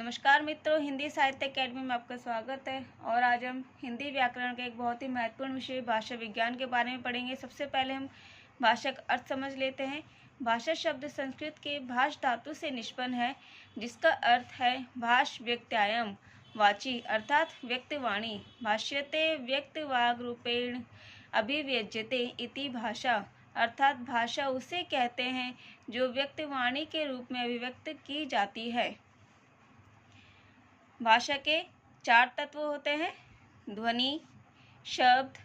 नमस्कार मित्रों, हिंदी साहित्य अकेडमी में आपका स्वागत है। और आज हम हिंदी व्याकरण के एक बहुत ही महत्वपूर्ण विषय भाषा विज्ञान के बारे में पढ़ेंगे। सबसे पहले हम भाषा का अर्थ समझ लेते हैं। भाषा शब्द संस्कृत के भाष धातु से निष्पन्न है, जिसका अर्थ है भाष व्यक्त्यायम वाची अर्थात व्यक्तवाणी। भाष्यते व्यक्तवाग रूपेण अभिव्यज्यते इति भाषा अर्थात भाषा उसे कहते हैं जो व्यक्तवाणी के रूप में अभिव्यक्त की जाती है। भाषा के 4 तत्व होते हैं: ध्वनि, शब्द,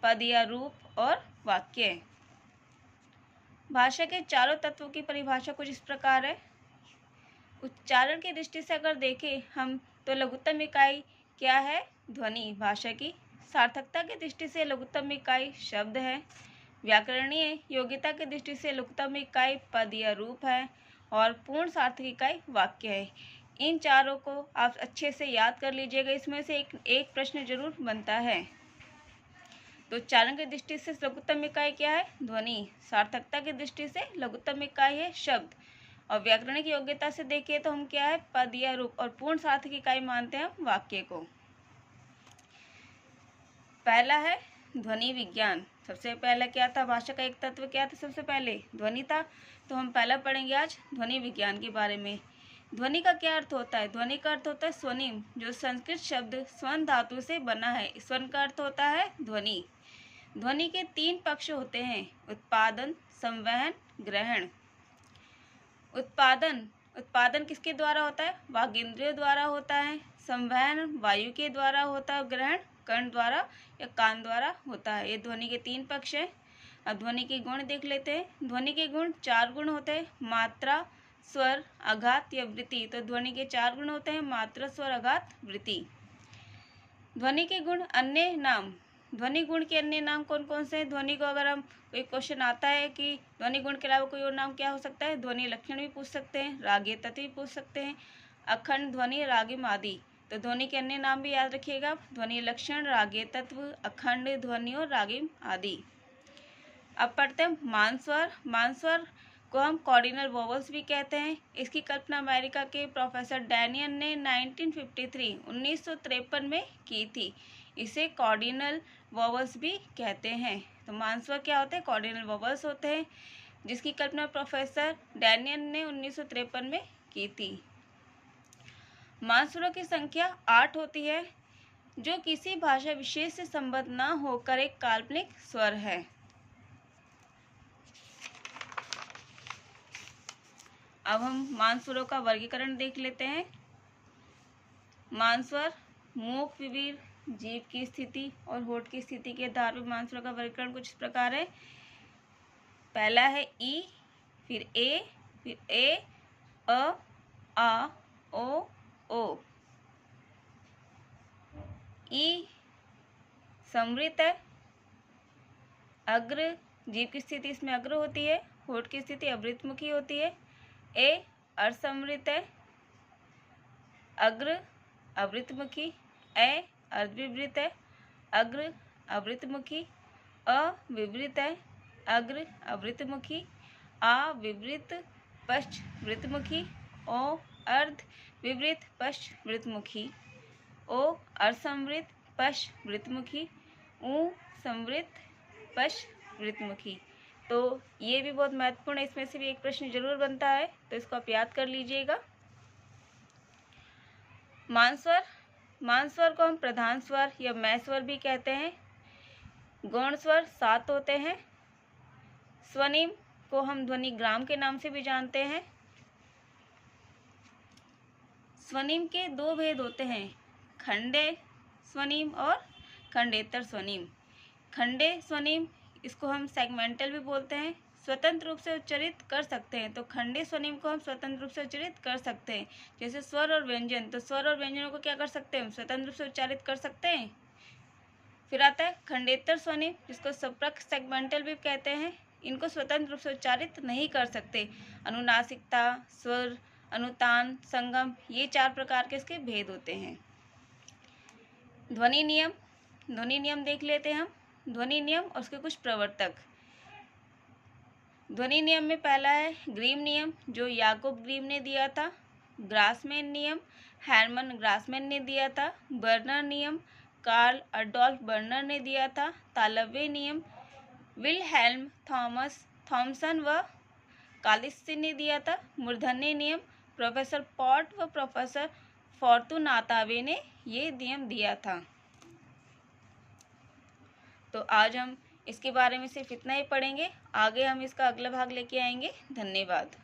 पद या रूप और वाक्य। भाषा के चारों तत्वों की परिभाषा कुछ इस प्रकार है। उच्चारण की दृष्टि से अगर देखें हम तो लघुत्तम इकाई क्या है? ध्वनि। भाषा की सार्थकता की दृष्टि से लघुत्तम इकाई शब्द है। व्याकरणीय योग्यता की दृष्टि से लघुत्तम इकाई पद या रूप है और पूर्ण सार्थक इकाई वाक्य है। इन चारों को आप अच्छे से याद कर लीजिएगा, इसमें से एक प्रश्न जरूर बनता है। तो उच्चारण की दृष्टि से लघुत्तम इकाई क्या है? ध्वनि। सार्थकता की दृष्टि से लघुत्तम इकाई है शब्द। और व्याकरणिक योग्यता से देखिए तो हम क्या है? पद या रूप। और पूर्ण सार्थक इकाई मानते हैं हम वाक्य को। पहला है ध्वनि विज्ञान। सबसे पहला क्या था? भाषा का एक तत्व क्या था? सबसे पहले ध्वनि था। तो हम पहला पढ़ेंगे आज ध्वनि विज्ञान के बारे में। ध्वनि का क्या अर्थ होता है? ध्वनि का अर्थ होता है स्वनिम, जो संस्कृत शब्द स्वन धातु से बना है। स्वन का अर्थ होता है ध्वनि। ध्वनि के 3 पक्ष होते हैं: उत्पादन, संवहन, ग्रहण। उत्पादन किसके द्वारा होता है? वागेंद्रियों द्वारा होता है। संवहन वायु के द्वारा होता है। ग्रहण कर्ण द्वारा या कान द्वारा होता है। ये ध्वनि के 3 पक्ष हैं। अब ध्वनि के गुण देख लेते हैं। ध्वनि के गुण 4 गुण होते हैं: मात्रा, स्वर, आघात या वृत्ति। तो ध्वनि के 4 गुण होते हैं: मात्रा, स्वर, आघात, वृत्ति। ध्वनि के गुण अन्य नाम। ध्वनि गुण के अन्य नाम कौन कौन से हैं? ध्वनि को अगर हम कोई क्वेश्चन आता है कि ध्वनि गुण के अलावा कोई और नाम क्या हो सकता है, ध्वनि लक्षण भी पूछ सकते हैं, रागीय तत्व भी पूछ सकते हैं, अखंड ध्वनि, रागिम आदि। तो ध्वनि के अन्य नाम भी याद रखिएगा: ध्वनि लक्षण, रागीय तत्व, अखंड ध्वनि और रागिम आदि। अब पढ़ते हैं मानस्वर। मानस्वर को हम कॉर्डिनल वोवल्स भी कहते हैं। इसकी कल्पना अमेरिका के प्रोफेसर डैनियल ने 1953 में की थी। इसे कॉर्डिनल वोवल्स भी कहते हैं। तो मानस्वर क्या होते हैं? कॉर्डिनल वोवल्स होते हैं, जिसकी कल्पना प्रोफेसर डैनियल ने 1953 में की थी। मानस्वरों की संख्या 8 होती है, जो किसी भाषा विशेष से संबद्ध न होकर एक काल्पनिक स्वर है। अब हम मानस्वरों का वर्गीकरण देख लेते हैं। मानस्वर मूक, विवीर, जीभ की स्थिति और होठ की स्थिति के आधार पर मानस्वरों का वर्गीकरण कुछ इस प्रकार है। पहला है ई, फिर ए, फिर ए, अ, आ, ओ, ओ। ई समृत है। अग्र, जीभ की स्थिति इसमें अग्र होती है, होठ की स्थिति अवृतमुखी होती है। ए असमृत है। अग्र अवृतमुखी, ए अर्धविवृत है, अग्र अवृतमुखी, अविवृत है, अग्र अवृतमुखी, आ विवृत पश्च वृतमुखी, ओ अर्ध विवृत पश्च वृतमुखी, ओ असमृत पश्च वृतमुखी, ऊ समृत पश्च वृतमुखी। तो ये भी बहुत महत्वपूर्ण है, इसमें से भी एक प्रश्न जरूर बनता है, तो इसको आप याद कर लीजिएगा। मानस्वर को हम प्रधान स्वर या मय स्वर भी कहते हैं। गौण स्वर 7 होते हैं। स्वनिम को हम ध्वनि ग्राम के नाम से भी जानते हैं। स्वनिम के 2 भेद होते हैं: खंडे स्वनिम और खंडेतर स्वनिम। खंडे स्वनिम इसको हम सेगमेंटल भी बोलते हैं, स्वतंत्र रूप से उच्चारित कर सकते हैं। तो खंडे स्वनिम को हम स्वतंत्र रूप से उच्चारित कर सकते हैं, जैसे स्वर और व्यंजन। तो स्वर और व्यंजनों को क्या कर सकते हैं? हम स्वतंत्र रूप से उच्चारित कर सकते हैं। फिर आता है खंडेतर स्वनिम, जिसको सप्रक सेगमेंटल भी कहते हैं। इनको स्वतंत्र रूप से उच्चारित नहीं कर सकते। अनुनासिकता, स्वर, अनुतान, संगम, ये 4 प्रकार के इसके भेद होते हैं। ध्वनि नियम देख लेते हैं हम। ध्वनि नियम और उसके कुछ प्रवर्तक। ध्वनि नियम में पहला है ग्रीम नियम, जो याकूब ग्रीम ने दिया था। ग्रासमैन नियम हर्मन ग्रासमैन ने दिया था। बर्नर नियम कार्ल अडोल्फ बर्नर ने दिया था। तालव्य नियम विलहेल्म थॉमसन व कालिस्सी ने दिया था। मूर्धन्य नियम प्रोफेसर पॉट व प्रोफेसर फॉर्तुनातावे ने ये नियम दिया था। तो आज हम इसके बारे में सिर्फ इतना ही पढ़ेंगे, आगे हम इसका अगला भाग लेके आएंगे। धन्यवाद।